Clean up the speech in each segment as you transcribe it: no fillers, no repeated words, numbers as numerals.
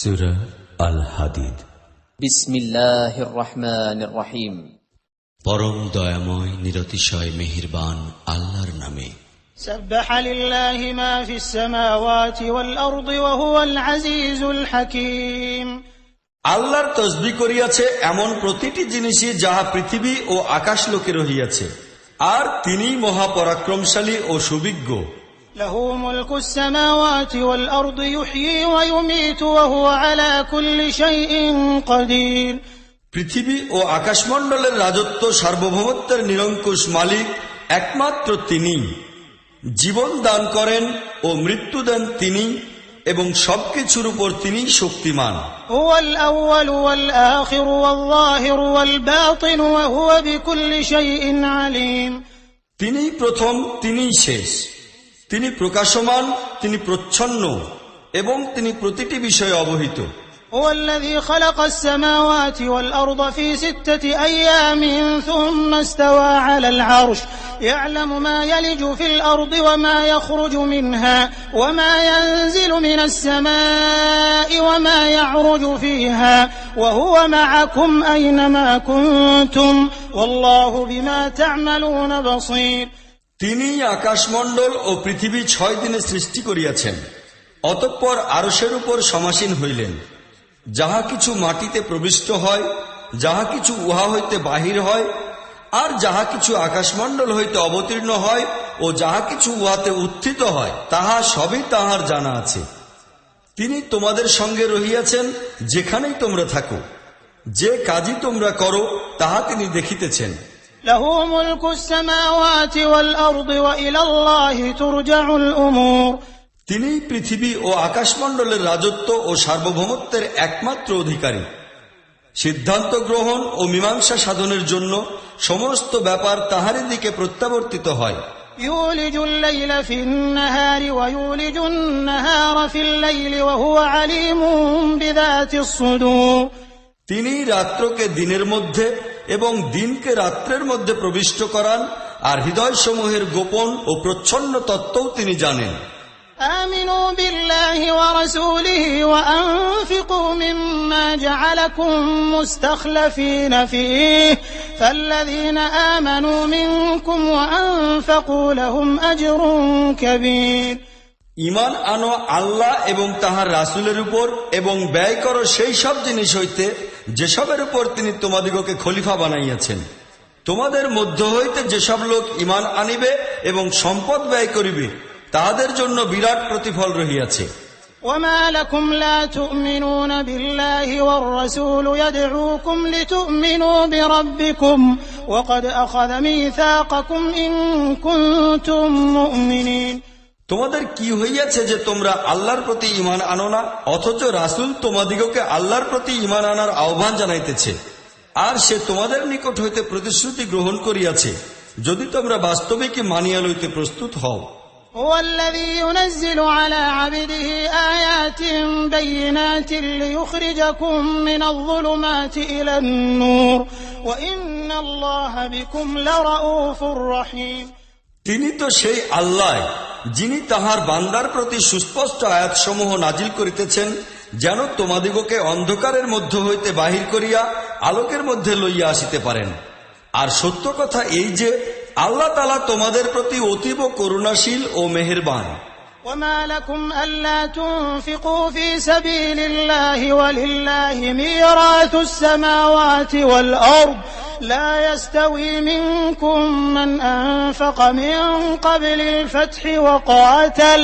সূরা আল হাদিদ। বিসমিল্লাহির রহমানির রহিম। পরম দয়াময় নিরতিশয় মেহেরবান আল্লাহর নামে। সাব্বাহা লিল্লাহি মা ফিস সামাওয়াতি ওয়াল আরদি ওয়া হুয়াল আজিজুল হাকীম। আল্লাহর তসবিহ করিয়াছে এমন প্রতিটি জিনিসই যাহা পৃথিবী ও আকাশ লোকে রহিয়াছে, আর তিনিই মহাপরাক্রমশালী ও সুবিজ্ঞ। লাহু মুলকুস সামাওয়াতি ওয়াল আরদি ইউহয়ী ওয়া ইউমীতু ওয়া হুয়া আলা কুল্লি শাইইন কাদির। পৃথিবী ও আকাশমণ্ডলের রাজত্ব সার্বভৌমত্বের নিরঙ্কুশ মালিক একমাত্র তিনি। জীবন দান করেন ও মৃত্যু দেন তিনি, এবং সবকিছুর উপর তিনি শক্তিমান। হুয়াল আউয়ালু ওয়াল আখিরু ওয়াল যাহিরু ওয়াল বাতিনু ওয়া হুয়া বিকুল্লি শাইইন আলীম। তিনিই প্রথম, তিনিই শেষ, তিনি প্রকাশমান, তিনি প্রচ্ছন্ন, এবং তিনি প্রতিটি বিষয়ে অবহিত। هو الذي خلق السماوات والأرض في 6 أيام ثم استوى على العرش يعلم ما يلج في الأرض وما يخرج منها وما ينزل من السماء وما يعرج فيها وهو معكم أينما كنتم والله بما تعملون بصير। তিনি আকাশমণ্ডল ও পৃথিবী 6 দিনে সৃষ্টি করিয়াছেন, অতঃপর আরশের উপর সমাসীন হইলেন। যাহা কিছু মাটিতে প্রবিষ্ট হয়, যাহা কিছু উহা হইতে বাহির হয়, আর যাহা কিছু আকাশমণ্ডল হইতে অবতীর্ণ হয় ও যাহা কিছু উহাতে উত্থিত হয়, তাহা সবই তাহার জানা আছে। তিনি তোমাদের সঙ্গে রহিয়াছেন যেখানেই তোমরা থাকো, যে কাজই তোমরা করো তাহা তিনি দেখিতেছেন। লাহু মুলকুস সামাওয়াতি ওয়াল আরদি ওয়া ইলাল্লাহি তুরজাউল উমুর। তিনিই পৃথিবী ও আকাশমণ্ডলের রাজত্ব ও সার্বভৌমত্বের একমাত্র অধিকারী। সিদ্ধান্ত গ্রহণ ও মীমাংসা সাধনের জন্য সমস্ত ব্যাপার তাহারই দিকে প্রত্যাবর্তিত হয়। ইউলিজুল লাইলা ফিন নাহারি ওয়া ইউলিজুন নাহারা ফিল লাইলি ওয়া হুয়া আলীমুম বিযাতিস সুদূর। তিনি রাত্রকে দিনের মধ্যে এবং দিনকে রাত্রের মধ্যে প্রবিষ্ট করান, আর হৃদয়সমূহের গোপন ও প্রচ্ছন্ন তত্ত্বও তিনি জানেন। آمنوا بالله ورسوله وأنفقوا مما جعلكم مستخلفين فيه فالذين آمنوا منكم وأنفقوا لهم أجر كبير। ঈমান আনো আল্লাহ এবং তাহার রাসূলের উপর, এবং ব্যয় করো সেই সব জিনিস হইতে যেসবের উপর তিনি তোমাদিগকে খলিফা বানাইয়াছেন। তোমাদের মধ্য হইতে যেসব লোক ঈমান আনিবে এবং সম্পদ ব্যয় করিবে, তাহাদের জন্য বিরাট প্রতিফল রহিয়াছে। وما لكم لا تؤمنون بالله والرسول يدعوكم لتؤمنوا بربكم وقد أخذ ميثاقكم إن كنتم مؤمنين। তোমাদের কি হইয়াছে যে তোমরা আল্লাহর প্রতি ঈমান আনো না, অথচ রাসূল তোমাদিগকে আল্লাহর প্রতি ঈমান আনার আহ্বান জানাইতেছে, আর সে তোমাদের নিকট হইতে প্রতিশ্রুতি গ্রহণ করিয়াছে, যদি তোমরা বাস্তবিকই মানিয়া লইতে প্রস্তুত হও। هو الذي ينزل على عبده آيات بينات ليخرجكم من الظلمات إلى النور وإن الله بكم لرؤوف رحيم। তিনি তো সেই আল্লাহ যিনি তাহার বান্দার প্রতি সুস্পষ্ট আয়াতসমূহ নাজিল করিতেছেন, যেন তোমাদিগকে অন্ধকারের মধ্য হইতে বাহির করিয়া আলোকের মধ্যে লইয়া আসিতে পারেন। আর সত্য কথা এই যে আল্লাহ তাআলা তোমাদের প্রতি অতীব করুণাশীল ও মেহেরবান। وما لكم ألا تنفقوا في سبيل الله ولله ميراث السماوات والأرض لا يستوي منكم من أنفق من قبل الفتح وقاتل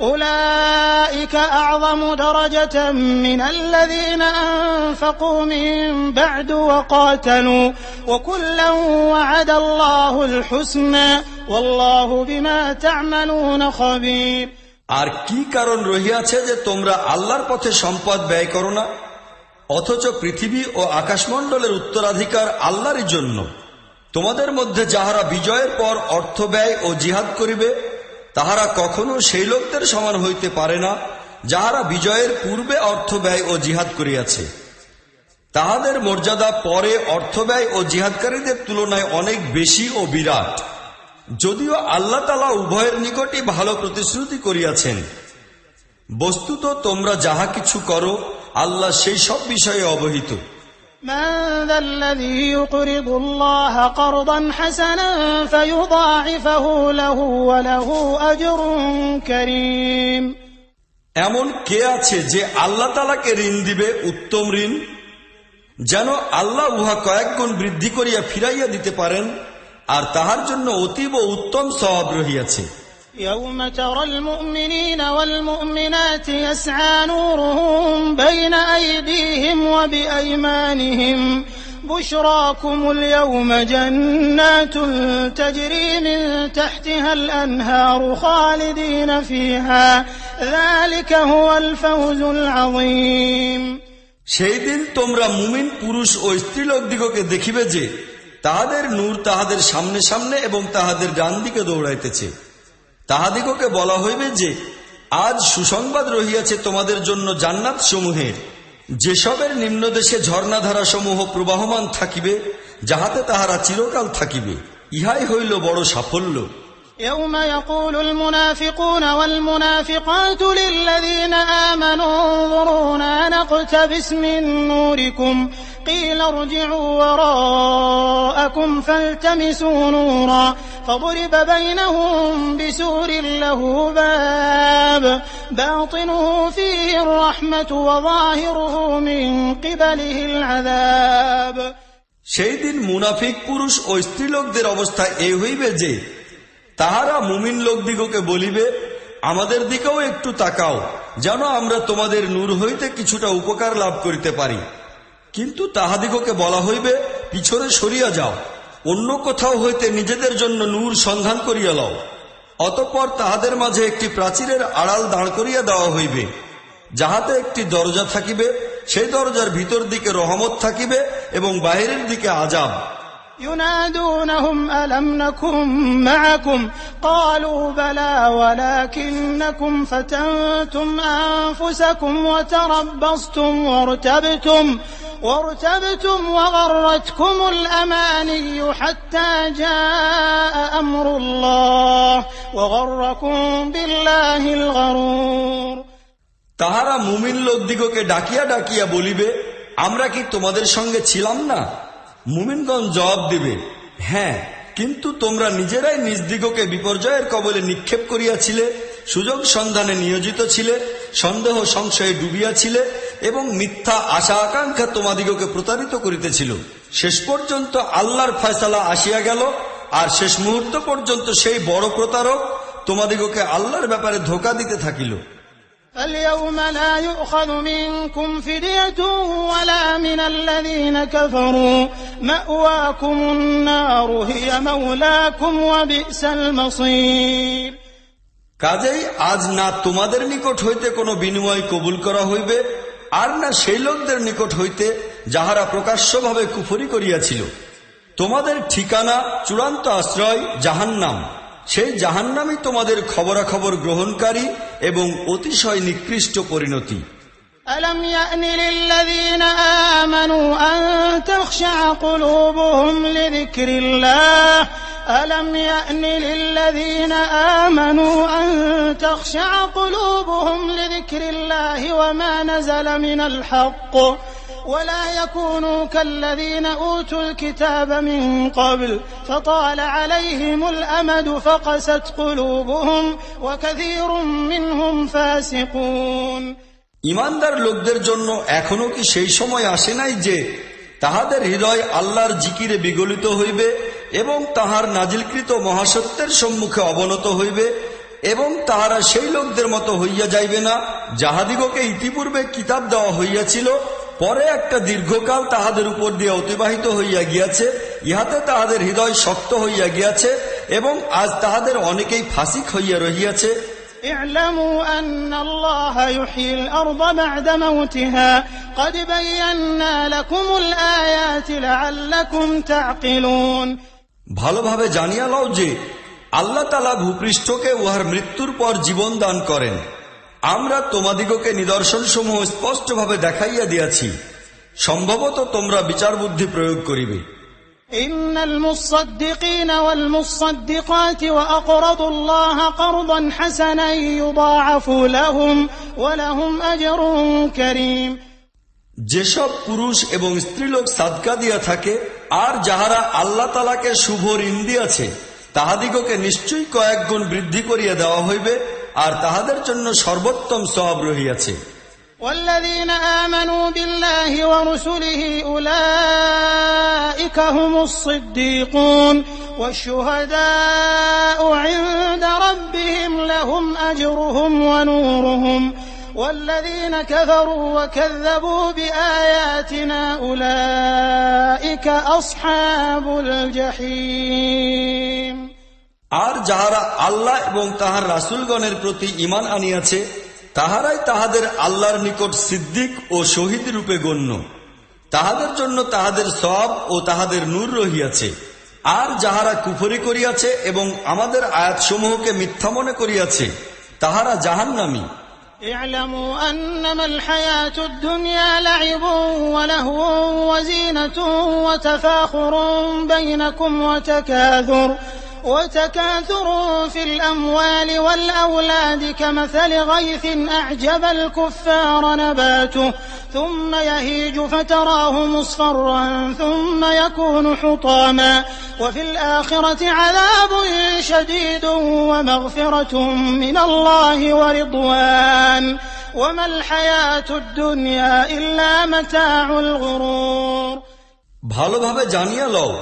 أولئك أعظم درجة من الذين أنفقوا من بعد وقاتلوا وكلا وعد الله الحسنى والله بما تعملون خبير। আর কি কারণ রহিয়াছে যে তোমরা আল্লাহর পথে সম্পদ ব্যয় করো না, অথচ পৃথিবী ও আকাশমণ্ডলের উত্তরাধিকার আল্লাহরই জন্য। তোমাদের মধ্যে যাহারা বিজয়ের পর অর্থ ব্যয় ও জিহাদ করিবে, তাহারা কখনো সেই লোকদের সমান হইতে পারে না যাহারা বিজয়ের পূর্বে অর্থ ব্যয় ও জিহাদ করিয়াছে। তাহাদের মর্যাদা পরে অর্থ ব্যয় ও জিহাদকারীদের তুলনায় অনেক বেশি ও বিরাট, যদিও আল্লাহ তাআলা উভয়ের নিকটই ভালো প্রতিশ্রুতি করিয়াছেন। বস্তুত তোমরা যাহা কিছু করো, আল্লাহ সেই সব বিষয়ে অবহিত। من ذا الذي يقرض الله قرضا حسنا فيضاعفه له وله أجر كريم। এমন কে আছে যে আল্লাহ তাআলাকে ঋণ দিবে উত্তম ঋণ, যেন আল্লাহ উহা কয়েক গুণ বৃদ্ধি করিয়া ফিরাইয়া দিতে পারেন, আর তাহার জন্য অতীব উত্তম সওয়াব রহিয়াছে। يوم ترى المؤمنين والمؤمنات يسعى نورهم بين أيديهم وبأيمانهم بشراكم اليوم جنات تجري من تحتها الأنهار خالدين فيها ذلك هو الفوز العظيم। সেই দিন তোমরা মুমিন পুরুষ ও স্ত্রীলোক দিগকে দেখিবে যে তাহাদের নূর তাহাদের সামনে সামনে এবং তাহাদের ডান দিকে দৌড়াইতেছে। তাহাদিগকে বলা হইবে যে আজ সুসংবাদ রহিয়াছে তোমাদের জন্য জান্নাত সমূহের, যেসবের নিম্নদেশে ঝর্ণাধারা সমূহ প্রবাহমান থাকিবে, যাহাতে তাহারা চিরকাল থাকিবে। ইহাই হইল বড় সাফল্য। يوم يقول المنافقون والمنافقات للذين آمنوا انظرونا نقتبس من نوركم قيل ارجعوا وراءكم فالتمسوا نورا فضرب بينهم بسور له باب باطنه فيه الرحمة وظاهره من قبله العذاب। সেই দিন মুনাফিক পুরুষ ও স্ত্রীলোকদের অবস্থা এই হইবে যে তাহারা মুমিন লোকদিগকে বলিবে, আমাদের দিকেও একটু তাকাও, যেন আমরা তোমাদের নূর হইতে কিছুটা উপকার লাভ করিতে পারি। কিন্তু তাহাদিগকে বলা হইবে, পিছনে সরিয়া যাও, অন্য কোথাও হইতে নিজেদের জন্য নূর সন্ধান করিয়া লও। অতঃপর তাহাদের মাঝে একটি প্রাচীরের আড়াল দাঁড় করিয়া দেওয়া হইবে, যাহাতে একটি দরজা থাকিবে, সেই দরজার ভিতর দিকে রহমত থাকিবে এবং বাহিরের দিকে আযাব। ينادونهم ألم نكن معكم قالوا بلى ولكنكم فتنتم أنفسكم وتربصتم وارتبتم وغرتكم الأماني حتى جاء أمر الله وغركم بالله الغرور। তাহারা মুমিন লোকদিগকে ডাকিয়া ডাকিয়া বলিবে, আমরা কি তোমাদের সঙ্গে ছিলাম না? মুমিনগণ জবাব দিবে, হ্যাঁ, কিন্তু তোমরা নিজেরাই নিজ দিগকে বিপর্যয়ের কবলে নিক্ষেপ করিয়াছিলে, সুযোগ সন্ধানে নিয়োজিত ছিলে, সন্দেহ সংশয়ে ডুবিয়াছিলে এবং মিথ্যা আশা আকাঙ্ক্ষা তোমাদিগকে প্রতারিত করিতেছিল। শেষ পর্যন্ত আল্লাহর ফয়সালা আসিয়া গেল, আর শেষ মুহূর্ত পর্যন্ত সেই বড় প্রতারক তোমাদিগকে আল্লাহর ব্যাপারে ধোঁকা দিতে থাকিল। فاليوم لا يؤخذ منكم فدية ولا من الذين كفروا مأواكم النار هي مولاكم وبئس المصير। কাজেই আজ না তোমাদের নিকট হইতে কোনো বিনিময় কবুল করা হইবে, আর না সেই লোকদের নিকট হইতে যাহারা প্রকাশ্যভাবে কুফরি করিয়াছিল। তোমাদের ঠিকানা, চূড়ান্ত আশ্রয় জাহান্নাম, সেই জাহান্নামই তোমাদের খবরাখবর গ্রহণকারী এবং অতিশয় নিকৃষ্ট পরিণতি। ألم يأن للذين آمنوا أن تخشع قلوبهم لذكر الله ألم يأن للذين آمنوا أن تخشع قلوبهم لذكر الله وما نزل من الحق ولا يكونوا كالذين أوتوا الكتاب من قبل فطال عليهم الأمد فقست قلوبهم وكثير منهم فاسقون। ইমানদার লোকদের জন্য এখনো কি সেই সময় আসে নাই যে তাহাদের হৃদয় আল্লাহর জিকিরে বিগলিত হইবে এবং তাহার নাজিলকৃত মহাসত্যের সম্মুখে অবনত হইবে, এবং তাহারা সেই লোকদের মতো হইয়া যাইবে না যাহাদিগকে ইতিপূর্বে কিতাব দেওয়া হইয়াছিল, পরে একটা দীর্ঘকাল তাহাদের উপর দিয়ে অতিবাহিত হইয়া গিয়াছে, ইহাতে তাহাদের হৃদয় শক্ত হইয়া গিয়াছে এবং আজ তাহাদের অনেকেই ফাসিক হইয়া রহিয়াছে। اعلموا أن الله يحيي الأرض بعد موتها قد بينا لكم الآيات لعلكم تعقلون। ভালোভাবে জানিয়া লও যে আল্লাহ তাআলা ভূপৃষ্ঠকে উহার মৃত্যুর পর জীবন দান করেন। আমরা তোমাদিগকে নিদর্শন সমূহ স্পষ্টভাবে দেখাইয়া দিয়াছি, সম্ভবত তোমরা বিচার বুদ্ধি প্রয়োগ করিবে। إن المصدقين والمصدقات وأقرضوا الله قرضا حسنا يضاعف لهم ولهم أجر كريم। যেসব পুরুষ এবং স্ত্রীলোক সাদকা দিয়া থাকে আর যাহারা আল্লাহ তাআলাকে শুভ ঋণ দিয়াছে তাহাদিগকে নিশ্চয়ই কয়েক গুণ বৃদ্ধি করিয়া দেওয়া হইবে আর তাহাদের জন্য সর্বোত্তম সওয়াব রহিয়াছে। والذين آمنوا بالله ورسله أولئك هم الصديقون والشهداء عند ربهم لهم أجرهم ونورهم والذين كفروا وكذبوا بآياتنا أولئك أصحاب الجحيم। আর যাহারা আল্লাহ এবং তাহার রাসূলগণের প্রতি ঈমান আনিয়াছে তাহারাই তাহাদের আল্লাহর নিকট সিদ্দিক ও শহীদ রূপে গণ্য, তাহাদের জন্য তাহাদের সওয়াব ও তাহাদের নূর রহিয়াছে। আর যাহারা কুফরি করিয়াছে এবং আমাদের আয়াতসমূহকে মিথ্যা মনে করিয়াছে তাহারা জাহান্নামী। اعلموا أنما الحياة الدنيا لعب ولهو وزينة وتفاخر بينكم وتكاثر في الأموال والأولاد كمثل غيث أعجب الكفار نباته ثم يهيج فتراه مصفرا ثم يكون حطاما وفي الآخرة عذاب شديد ومغفرة من الله ورضوان وما الحياة الدنيا إلا متاع الغرور। ভালোভাবে জানিয়া লও,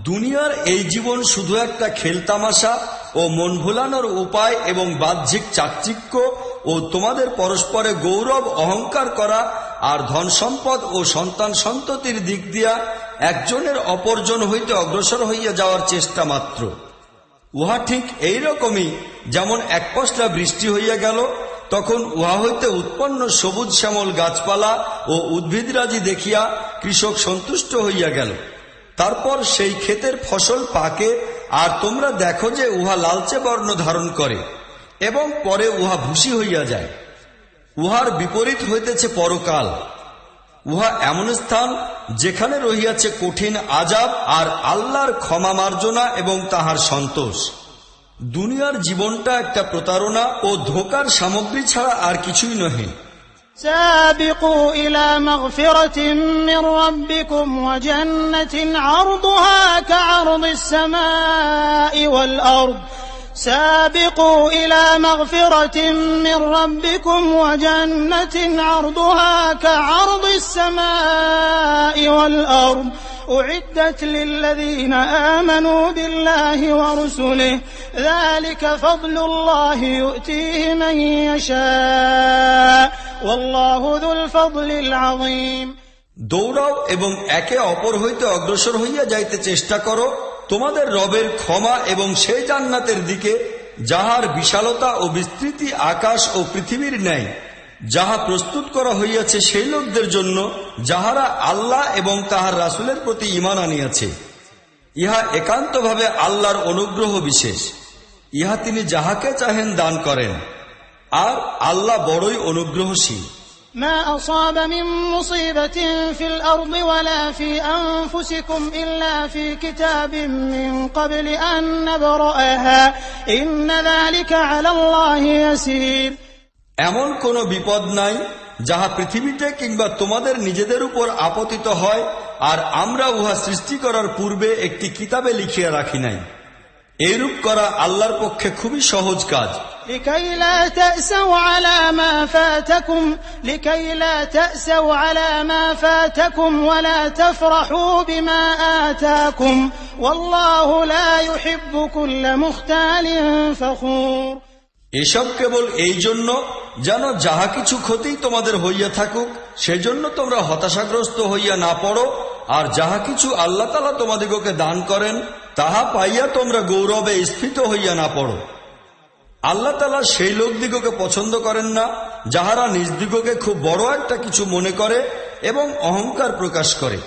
দুনিয়ার এই জীবন শুধু একটা খেলতামাশা ও মন ভোলানোর উপায় এবং বাহ্যিক চাকচিক্য ও তোমাদের পরস্পরে গৌরব অহংকার করা আর ধন সম্পদ ও সন্তান সন্ততির দিক দিয়া একজনের অপরজন হইতে অগ্রসর হইয়া যাওয়ার চেষ্টা মাত্র। উহা ঠিক এইরকমই যেমন এক পশলা বৃষ্টি হইয়া গেল, তখন উহা হইতে উৎপন্ন সবুজ শ্যামল গাছপালা ও উদ্ভিদরাজি দেখিয়া কৃষক সন্তুষ্ট হইয়া গেল। তারপর সেই ক্ষেতের ফসল পাকে আর তোমরা দেখো যে উহা লালচে বর্ণ ধারণ করে এবং পরে উহা ভূষি হইয়া যায়। উহার বিপরীত হইতেছে পরকাল। উহা এমন স্থান যেখানে রহিয়াছে কঠিন আযাব আর আল্লাহর ক্ষমা মার্জনা এবং তাহার সন্তোষ। দুনিয়ার জীবনটা একটা প্রতারণা ও ধোঁকার সামগ্রী ছাড়া আর কিছুই নহে। سابقوا إلى مغفرة من ربكم وجنة عرضها كعرض السماء والأرض سابقوا إلى مغفرة من ربكم وجنة عرضها كعرض السماء والأرض أعدت للذين آمنوا بالله ورسله ذلك فضل الله يؤتيه من يشاء والله ذو الفضل العظيم। দৌড়াও এবং একে অপর হইতে অগ্রসর হইয়া যাইতে চেষ্টা করো তোমাদের রবের ক্ষমা এবং সেই জান্নাতের দিকে যাহার বিশালতা ও বিস্তৃতি আকাশ ও পৃথিবীর ন্যায়, যাহা প্রস্তুত করা হইয়াছে সেই লোকদের জন্য যাহারা আল্লাহ এবং তাহার রাসূলের প্রতি ঈমান আনিয়াছে। ইহা একান্তভাবে আল্লাহর অনুগ্রহ বিশেষ। ইহা তিনি যাহাকে চাহেন দান করেন, আর আল্লাহ বড়ই অনুগ্রহশীল। ما أصاب من مصيبة في الأرض ولا في أنفسكم إلا في كتاب من قبل أن نبرأها إن ذلك على الله يسير। এমন কোন বিপদ নাই যাহা পৃথিবীতে কিংবা তোমাদের নিজেদের উপর আপতিত হয় আর আমরা উহা সৃষ্টি করার পূর্বে একটি কিতাবে লিখিয়া রাখি নাই। এইরূপ করা আল্লাহর পক্ষে খুবই সহজ কাজ। لكي لا تأسوا على ما فاتكم ولا تفرحوا بما آتاكم والله لا يحب كل مختال فخور। এসব কেবল এই জন্য যেন যাহা কিছু ক্ষতি তোমাদের হইয়া থাকুক সেজন্য তোমরা হতাশাগ্রস্ত হইয়া না পড়ো, আর যাহা কিছু আল্লাহ তাআলা তোমাদিগকে দান করেন তাহা পাইয়া তোমরা গৌরবে স্ফীত হইয়া না পড়ো। আল্লাহ তাআলা সেই লোকদিগকে পছন্দ করেন না যাহারা নিজদিগকে খুব বড় একটা কিছু মনে করে এবং অহংকার প্রকাশ করে।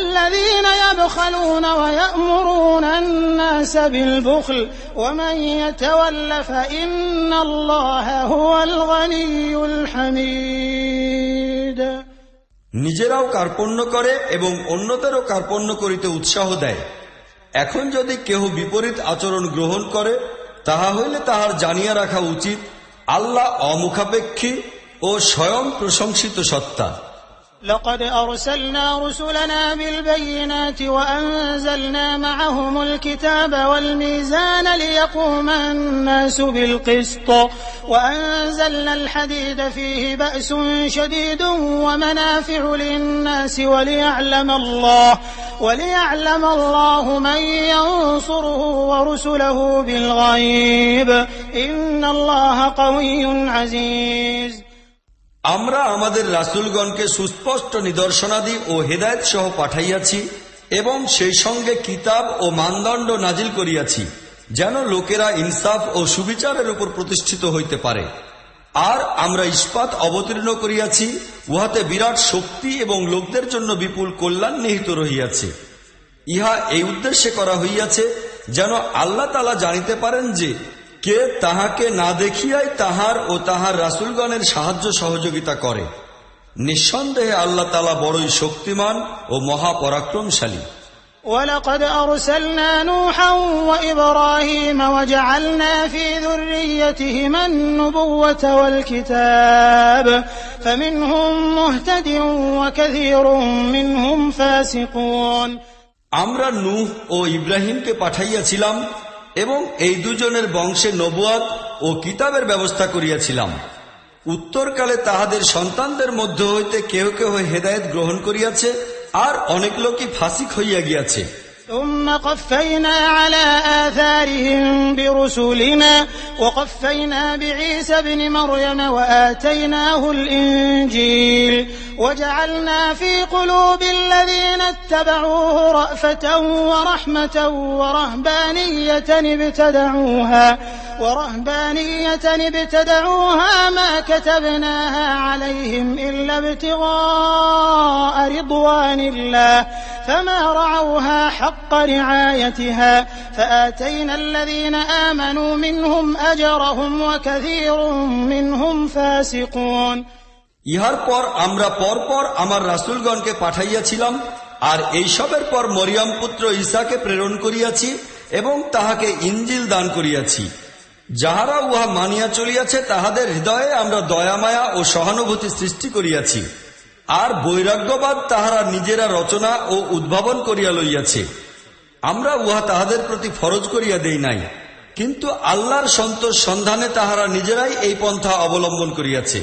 الذين يبخلون ويأمرون الناس بالبخل ومن يتول فإن الله هو الغني الحميد। নিজেরাও কার্পণ্য করে এবং অন্যদেরও কার্পণ্য করিতে উৎসাহ দেয়। এখন যদি কেহ বিপরীত আচরণ গ্রহণ করে তাহা হইলে তাহার জানিয়া রাখা উচিত আল্লাহ অমুখাপেক্ষী ও স্বয়ং প্রশংসিত সত্তা। لقد أرسلنا رسلنا بالبينات وأنزلنا معهم الكتاب والميزان ليقوم الناس بالقسط وأنزلنا الحديد فيه بأس شديد ومنافع للناس وليعلم الله من ينصره ورسله بالغيب إن الله قوي عزيز। আমরা আমাদের রাসূলগণকে সুস্পষ্ট নিদর্শনাদি ও হেদায়েত সহ পাঠাইয়াছি এবং সেই সঙ্গে কিতাব ও মানদণ্ড নাজিল করিয়াছি, যেন লোকেরা ইনসাফ ও সুবিচারের উপর প্রতিষ্ঠিত হইতে পারে। আর আমরা ইস্পাত অবতীর্ণ করিয়াছি, উহাতে বিরাট শক্তি এবং লোকদের জন্য বিপুল কল্যাণ নিহিত রহিয়াছে। ইহা এই উদ্দেশ্যে করা হইয়াছে যেন আল্লাহ তাআলা জানিতে পারেন যে কে তাহাকে না দেখিয়াই তাহার ও তাহার রাসূলগণের সাহায্য সহযোগিতা করে। নিঃসন্দেহে আল্লাহ তাআলা বড়ই শক্তিমান ও মহাপরাক্রমশালী। ولقد أرسلنا نوحا وإبراهيم وجعلنا في ذريتهما النبوة والكتاب فمنهم مهتد وكثير منهم فاسقون। আমরা নূহ ও ইব্রাহিমকে পাঠাইয়াছিলাম এবং এই দুজনের বংশে নবুয়াত ও কিতাবের ব্যবস্থা করিয়াছিলাম। উত্তরকালে তাহাদের সন্তানদের মধ্য হইতে কেহ কেহ হেদায়েত গ্রহণ করিয়াছে, আর অনেক লোকই ফাসিক হইয়া গিয়াছে। ثم قفينا على آثارهم برسلنا وقفينا بعيسى ابن مريم وآتيناه الإنجيل وجعلنا في قلوب الذين اتبعوه رأفة ورحمة ورهبانية ابتدعوها ما كتبناها عليهم إلا ابتغاء رضوان الله فما رعوها حق رعايتها فآتينا الذين آمنوا منهم أجرهم وكثير منهم فاسقون। ইহার পর আমরা পরপর আমার রাসূলগণকে পাঠাইয়াছিলাম, আর এইসবের পর মরিয়ম পুত্র ঈসাকে প্রেরণ করিয়াছি এবং তাহাকে ইনজিল দান করিয়াছি। যাহারা উহা মানিয়া চলিয়াছে তাহাদের হৃদয়ে আমরা দয়ামায়া ও সহানুভূতি সৃষ্টি করিয়াছি। আর বৈরাগ্যবাদ তাহারা নিজেরা রচনা ও উদ্ভাবন করিয়া লইয়াছে। আমরা উহা তাহাদের প্রতি ফরজ করিয়া দেই নাই, কিন্তু আল্লাহর সন্তোষ সন্ধানে তাহারা নিজেরাই এই পন্থা অবলম্বন করিয়াছে।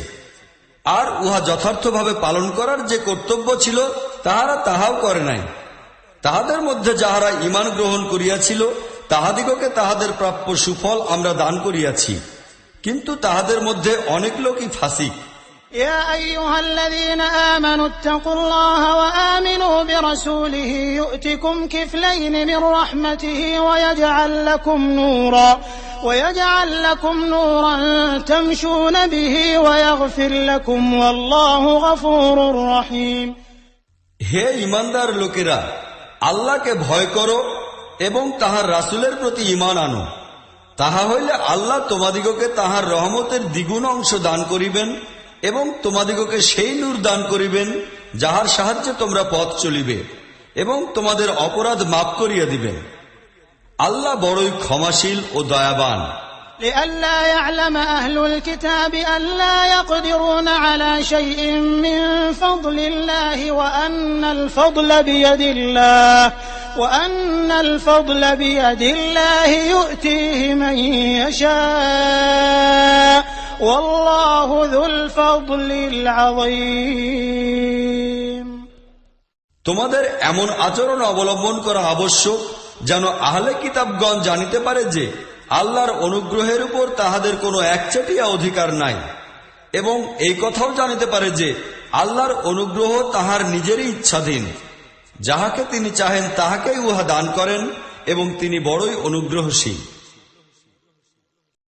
আর উহা যথার্থভাবে পালন করার যে কর্তব্য ছিল তাহারা তাহাও করে নাই। তাহাদের মধ্যে যাহারা ঈমান গ্রহণ করিয়াছিল তাহাদিগকে তাহাদের প্রাপ্য সুফল আমরা দান করিয়াছি, কিন্তু তাহাদের মধ্যে অনেক লোকই ফাসিক। يا أيها الذين آمنوا اتقوا الله وآمنوا برسوله يؤتكم كفلين من رحمته ويجعل لكم نورا تمشون به ويغفر لكم والله غفور رحيم। হে ঈমানদার লোকেরা, আল্লাহকে ভয় করো এবং তাহার রাসূলের প্রতি ঈমান আনো, তাহা হইলে আল্লাহ তোমাদিগকে তাহার রহমতের দ্বিগুণ অংশ দান করিবেন এবং তোমাদিগকে সেই নূর দান করিবেন যাহার সাহায্যে তোমরা পথ চলিবে, এবং তোমাদের অপরাধ মাফ করিয়া দিবেন। আল্লাহ বড়ই ক্ষমাশীল ও দয়াবান। لئلا يعلم أهل الكتاب ألا يقدرون على شيء من فضل الله وأن الفضل بيد الله يؤتيه من يشاء والله ذو الفضل العظيم। তোমাদের এমন আচরণ অবলম্বন করা আবশ্যক যেন আহলে কিতাবগণ জানিতে পারে যে আল্লাহর অনুগ্রহের উপর তাহাদের কোনো একচেটিয়া অধিকার নাই, এবং এই কথাও জানিতে পারে যে আল্লাহর অনুগ্রহ তাহার নিজেরই ইচ্ছাধীন। যাহাকে তিনি চাহেন তাহাকেই উহা দান করেন এবং তিনি বড়ই অনুগ্রহশীল।